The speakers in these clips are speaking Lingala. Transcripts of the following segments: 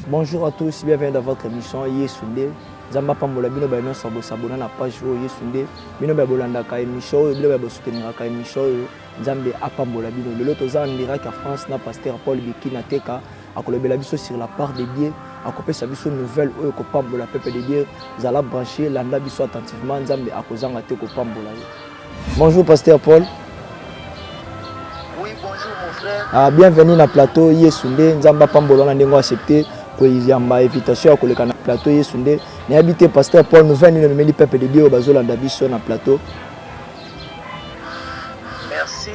Bonjour à tous, bienvenue dans votre émission Yesunde. Zamba pambola bino ba nyonso bosabona na page Yesunde. Bino ba bolanda ka émission, bino ba soutenir ka émission. Nzambe apambola bino. Lelo toza en direct en France na pasteur Paul Bikina Teka akolobela biso sur la part de Dieu, akopesa biso nouvelle oyo ko pambola peuple de Dieu. Zala brancher landa biso attentivement Nzambe akozanga te ko pambola yo. Bonjour pasteur Paul. Oui, bonjour mon frère. Bienvenue na plateau Yesunde. Nzamba pambola na ndengo accepter. Il y a une invitation à le plateau Yesunde. Ni habité pasteur Paul nous venons de mener peuple de Dieu au bazo landa biso na plateau. Merci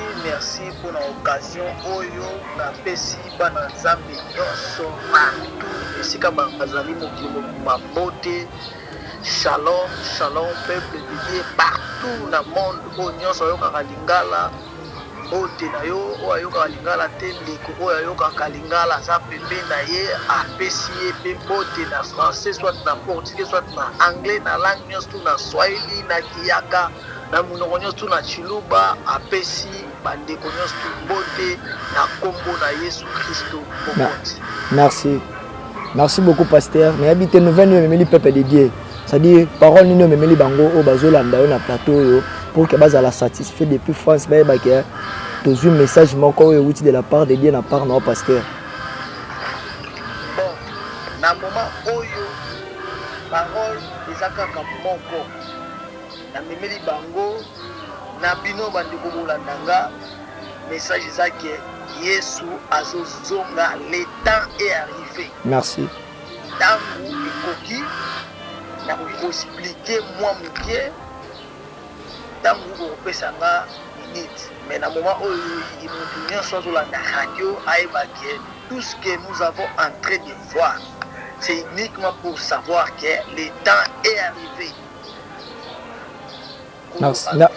pour l'occasion oyo na pesi bana nzambe nyonso partout esika bazali mokili mabote. Shalom peuple de Dieu partout na monde oyo nyonso oyo kalingala. Bote na yo oyo kalingala te ndeko oyo kalingala za pembe na ye apesi ye pe bote na français soit na portugais soit na anglais na langue nyonso na swahili na kiyaka na munoko nyonso na chiluba apesi bandeko nyonso bote na kombo na Yesu Kristo bote. Merci beaucoup pasteur. Mais habiter nouvelle memeli peuple de Dieu. C'est-à-dire parole ni memeli bango o bazolanda yo na plateau yo pour que base à la satisfait depuis France ba que tous un message moko outil de la part de Dieu na part no pasteur. Bon, na moment oyo parole ezaka ka moko na memeli bango na bino bandeko bolandanga message ezake Yesu azozonga, le temps est arrivé. Merci. Tangu ekoki na ko expliquer moi mukie tangu ko pesanga minute mais na moment où il nous dit sur la radio tout ce que nous avons en train de voir c'est uniquement pour savoir que le temps est arrivé.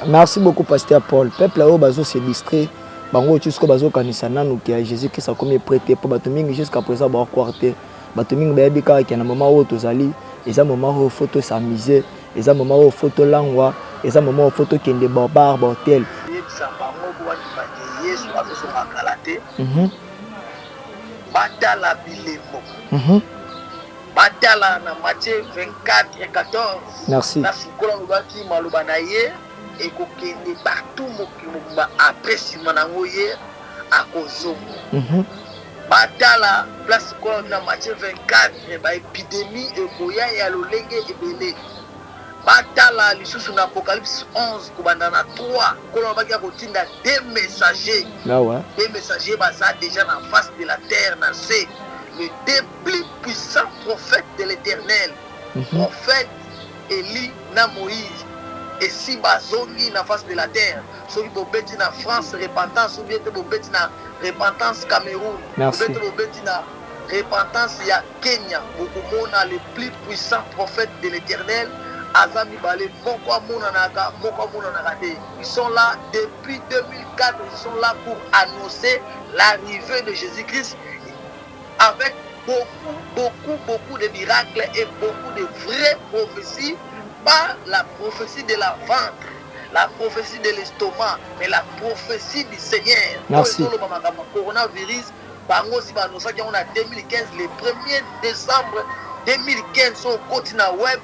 Merci beaucoup pasteur Paul. Peuple là bazo se distrait bango jusqu'au bazo kanisa nanu que Jésus Christ a comme prêté pour batumingi jusqu'à présent ba quartier batumingi ba bika ki na moment où tozali et un moment où photo s'amuser et un moment où photo langwa et un moment où photo qui est barbare mortel. Yesu azosonga kalate. Batala bilemo. Batala na Matthieu 24 et 14. Merci. Na sikola lobaki maloba na ye ekokende partout mokimo après simanango ye akozongo. Batala place quoi na Matthieu 24 ba épidémie ekoya ya lolenge ebele. Batala lisusu na Apocalypse 11 kubanda na 3 kola bakia kotinda deux messagers. Ah ouais. Deux messagers basa déjà en face de la terre na c'est les deux plus puissants prophètes de l'Éternel. Prophète Élie na Moïse. Et si bazongi na face de la terre, soki bobeti na France repentance ou bien bobeti na repentance Cameroun, bobeti na repentance ya Kenya, bokomona les plus puissants prophètes de l'Éternel, Azami Balé, moko mona naka te. Ils sont là depuis 2004, ils sont là pour annoncer l'arrivée de Jésus-Christ avec beaucoup de miracles et beaucoup de vraies prophéties. Pas la prophétie de la ventre, la prophétie de l'estomac, mais la prophétie du Seigneur. Merci. Le coronavirus, on a 2015, le 1er décembre 2015, au continent web,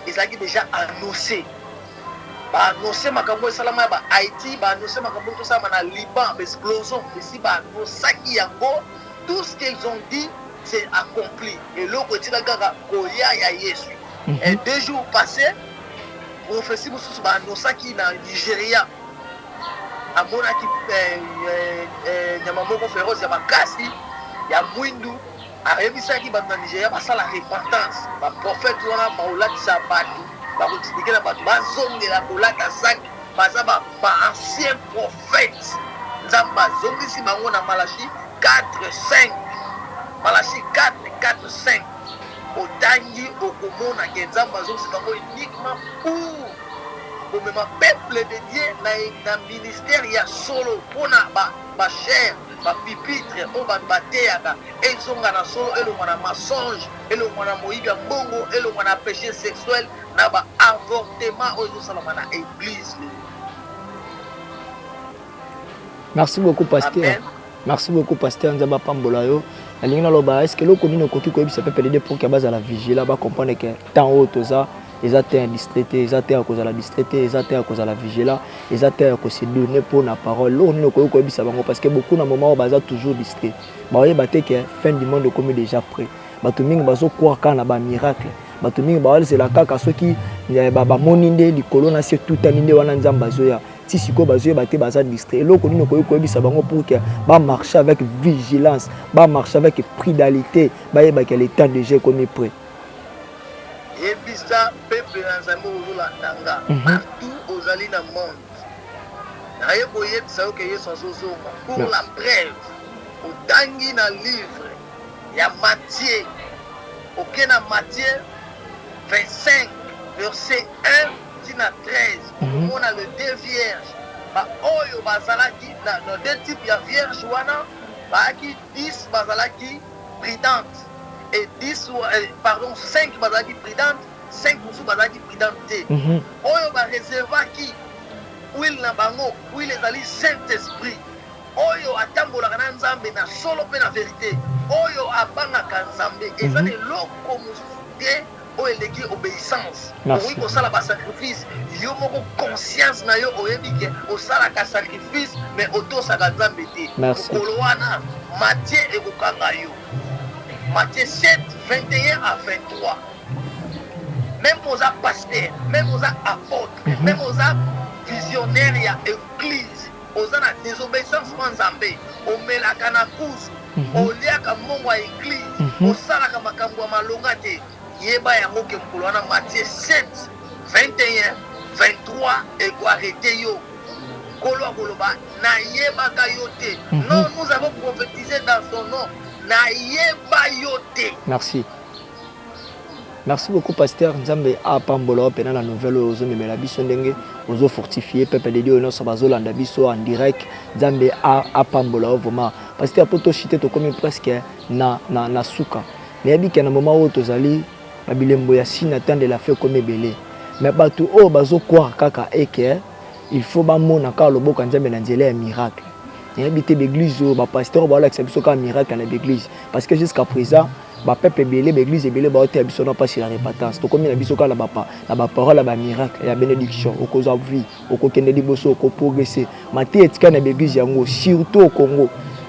ils ont déjà annoncé. Annoncé makambo salama ba Haïti, annoncé makambo tout ça na Liban, explosion, ici annoncé yango, tout ce qu'ils ont dit c'est accompli. Et l'autre est Koya ya Yesu. Et 2 jours passés, prophétie mususu ba annoncé qui na Nigeria. Amona ki nyamamoko féroce ya makasi ya mwindu arebisa ki ba na Nigeria ba sala repentance. Ba prophète wana ba olakisa batu, ba kotikela batu bazongela kolata sak, baza ba ancien prophète. Nzamba zongisi bango na Malachi 4:5. Malachi 4:5. Otangi okomona ke nzamba zo sibango uniquement pour même peuple de Dieu na ministère ya solo pona ba cher ba pipitre o ba bateaka ezonga na solo elo mwana mensonge elo mwana moyiga mbongo elo mwana péché sexuel na ba avortement ozo salama na église. Merci beaucoup pasteur. Merci beaucoup, pasteur Nzamba Pambolayo. Est-ce que l'on connaît nos coquilles comme ça peut aider pour qu'il y ait la vigilance, va comprendre que tant haut tout ça, ils atteignent distraité, ils atteignent à cause de la distraité, ils atteignent à cause de la vigilance, ils atteignent à cause de donner pour la parole. L'on ne connaît pas ça parce que beaucoup de moments on est toujours distrait. Bah oui, bah t'es que fin du monde comme déjà prêt. Bah tout le monde va se croire qu'on a un miracle. Bah tout le monde va c'est la caca ceux qui bah moninde les colonnes c'est tout un inde wana nzamba zoya. Si siko bazoye baté baza distrait loko nino koyo koyebisa bango pour que ba marcher avec vigilance, ba marcher avec prudalité, ba yeba que le temps déjà comme prêt. Yebisa peuple nzambe ozolandanga partout aux alliés dans le monde. Naye koyebisa que Yesu azozonga pour la preuve otangi na livre ya Matthieu. OK na Matthieu 25 verset 1 à 13, on a le deux vierges. Bah, oyo bazalaki dans deux types de vierges wana, bah qui 10 bazalaki prudentes et 10 pardon 5 bazalaki prudentes, 5 bazalaki prudentes. Oyo ba réservaki huile na bango, huile ezali Saint-Esprit. Oyo atambolaka na Nzambe na solo pe na vérité. Oyo abangaka Nzambe ezali loko musude eleki obéissance. Oui, on sala ba sacrifice. Yo moko conscience na yo oyebi ke osala ka sacrifice mais auto saka Nzambe te. Kolowana Matthieu ekokanga yo. Matthieu 7 21 à 23. Même aux pasteurs, même aux apôtres, même aux visionnaires ya église, aux na désobéissance kwa Nzambe, omelaka na kuzu, oliaka mongo ya église, osalaka makambo ya malonga te. Yeba yango ke mkolwana Matthieu 7 21 23 et quoi arrêter yo kolo koloba na yeba ka yote. Non, nous avons prophétisé dans son nom na yeba yote. Merci beaucoup, pasteur Nzambe a Pambolo pendant la nouvelle ozo memela biso ndenge ozo fortifier peuple de Dieu no sabazolanda biso en direct. Nzambe a Pambolo vraiment pasteur poto chité to comme presque na suka mais abi que na moment où tozali babilembo ya sina attendre la fait comme belé mais bato o bazo croire kaka eke il faut ba mona ka loboka Nzambe na nzela ya miracle. Il y a l'église ba pasteur ba la exception ka miracle na l'église parce que jusqu'à présent ba peuple belé l'église belé ba ote biso non pas sur la répétance to comme na biso ka la ba parole ba miracle ya bénédiction au cause of vie au kokende liboso ko progresser maté etika na l'église yango surtout au Congo.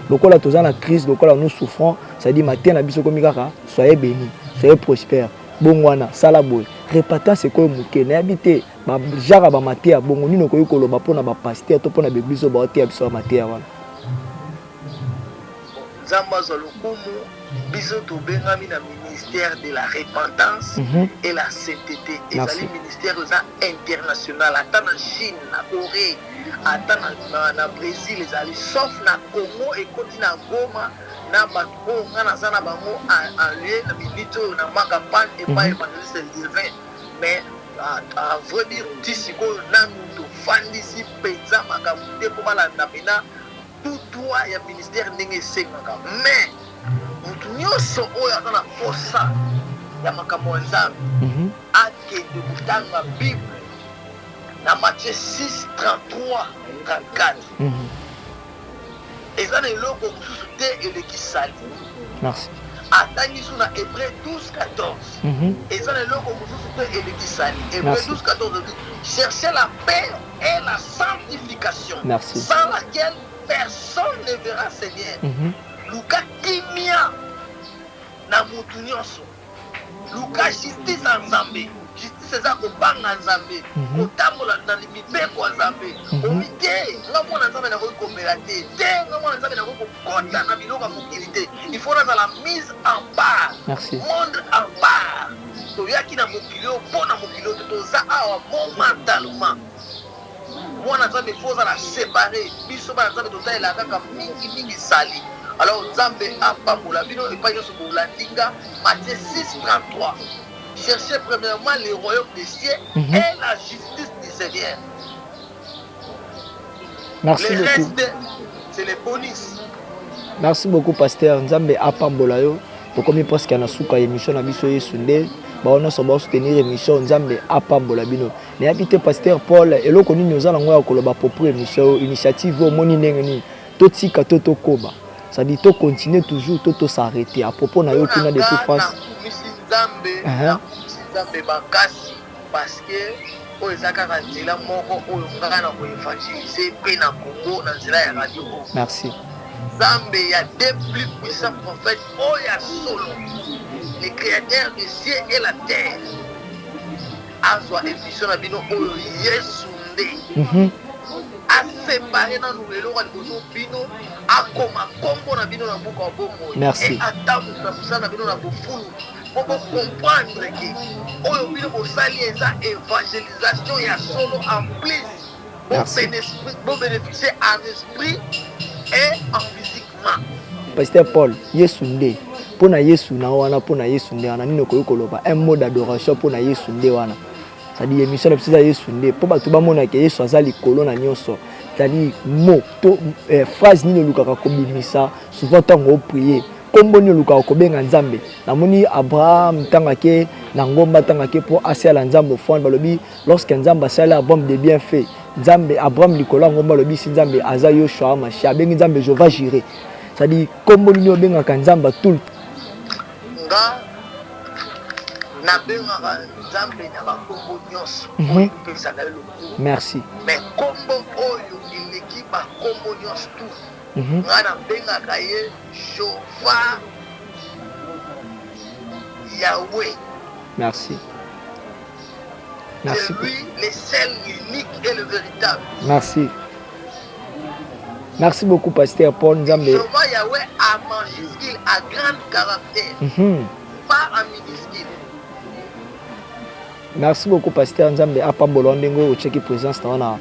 Donc là tous en crise donc là nous souffrons ça dit matin na biso comme kaka soyez bénis soyez prospères bongwana salaboy répétant c'est quoi muke na habité ba jara ba maté ya bongo nino ko yokolo ba pona ba pasteur to pona l'église ba ote biso maté ya wana Nzamba zolukumu biso to bengami na ministère de la repentance et la sainteté et le ministère international ata na Chine na Corée ata na Brésil les ali sauf na Congo et continent Goma na bato ngana sana bango en lieu na minito na makapan et pas évangéliste divin mais à vrai dire tisiko na nous fandisi penza makamute pour balanda pena tout toi ya ministère ndenge sengaka mais mutu nyonso oyo aza na posa ya makambo ya Nzambe akende kotanga Bible na Matthieu 6 33 34 eza na eloko mosusu te eleki sali. Merci. Atangi sous na Hébreu 12 14 eza na eloko mosusu te eleki sali. Hébreu 12 14 dit cherchez la paix et la sanctification sans laquelle personne ne verra Seigneur. Luka kimia na mutu nyonso. Luka justice en Nzambe. Justice eza kobanga Nzambe. Kotambola na mibeko ya Nzambe. Omite nga mwana Nzambe na kokomela te. Te nga mwana Nzambe na kokota na biloko ya mokili te. Il faut na la mise en part. Monde en part. Toyaki na mokili oyo mpona mokili oyo toza awa momentalement. Mwana Nzambe faut la séparer. Biso bana Nzambe tozaela kaka mingi sali. Alors Nzambe apambola bino et pas nyonso bolandinga Matthieu 6 33. Cherchez premièrement le royaume des cieux et la justice du Seigneur. Merci le beaucoup. Reste, c'est les bonus. Merci beaucoup pasteur Nzambe apambola yo. To komi presque na suka émission na biso Yesu nde ba ona so ba soutenir émission Nzambe apambola bino. Na habité pasteur Paul eloko nini ozala ngoya koloba propre émission initiative o moni ndenge ni totika toto koba. Ça dit to continuer toujours to s'arrêter à propos na yo kuna de toute face. Parce que merci. Zambe, il y a deux plus puissants prophètes, Oya Solo, le créateur du ciel et la terre. Azwa émission na bino Oyo Yesunde. A séparé dans nous le roi de bino, a koma kombo na bino na buka bomo. Merci. Et attendre na bino na bofulu. Pour comprendre que Oyo bino bosali eza évangélisation ya solo en plus. Pour bénéficier en esprit et en physiquement. Pasteur Paul, Yesunde. Pour na Yesu na wana pour na Yesunde wana nino koyokoloba un mot d'adoration pour na Yesunde wana. Ça dit émission na pisa Yesunde. Pour bato ba mona ke Yesu azali kolo na nyonso. C'est-à-dire mot to phrase nino lukaka kobimisa souvent tango prier. Kombo nino lukaka kobenga Nzambe. Namoni Abraham tangake na ngomba tangake pour asala Nzambe fond balobi lorsque Nzambe asala Abraham de bien fait. Nzambe Abraham likola ngomba lobi si Nzambe aza Yoshua Mashiach bengi Nzambe Jehova Jireh. Ça dit kombo nino benga ka Nzambe tout merci. Mais combo oyo il équipe à combo nyos tout. Ngana benga kaye Jehova Yahweh. Merci. Merci. C'est lui le seul, l'unique et le véritable. Merci. Merci beaucoup, Pasteur Paul Nzambe. Jehova Yahweh à majuscule, à grand caractère. Pas à minuscule. Merci beaucoup, Pasteur Nzambe. Apambolo ndengo ocheki présence na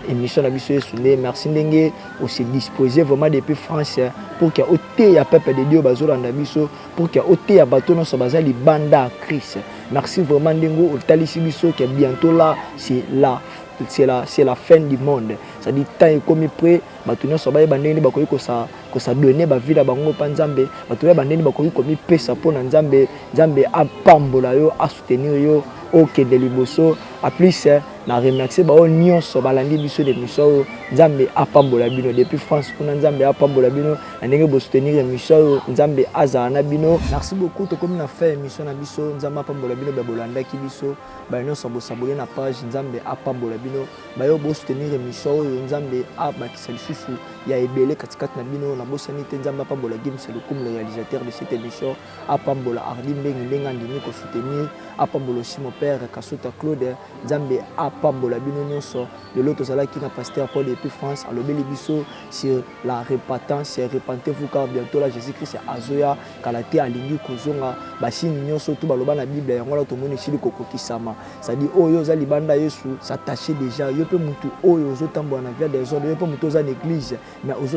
émission na biso Yesunde. Merci ndenge aussi disposer vraiment depuis France pour que ôté ya peuple de Dieu bazolanda biso, pour que ôté ya bato no so bazali banda Christ. Merci vraiment ndengo otalisi biso que bientôt là c'est la fin du monde. Ça dit temps est comme près bato no so ba bandeni bakoyi ko sa donner ba vie la bango pa Nzambe. Bato ya bandeni bakoyi ko mi pesa pona Nzambe, Nzambe apambola yo, a soutenir yo. Ok de liboso a plus na remercier ba nyonso balandi biso de mission Nzambe apambola bino depuis France pour Nzambe apambola bino ndenge bo soutenir mission Nzambe azana bino. Merci beaucoup to comme na fait mission na biso Nzambe apambola bino ba bolanda ki biso ba nyonso bo sabonner na page Nzambe apambola bino ba yo bo soutenir mission Nzambe abakisa lisusu ya ebele katikati na bino na bosani te Nzambe apambola Gims le comme le réalisateur de cette émission apambola Ardi Mbengi ndini ko soutenir apambola aussi mon père Kasuta Claude Nzambe apambola bino nyonso de l'autre zala qui na pasteur Paul depuis France à lobeli biso sur la repentance repentez-vous car bientôt là Jésus-Christ azoya kalate alingi kozonga basini nyonso tout baloba na Bible yango la tomoni chili kokokisama ça dit oyo za libanda Yesu s'attacher déjà yo pe mutu oyo ozotambola na via des ordres yo pe mutu za l'église mais ozo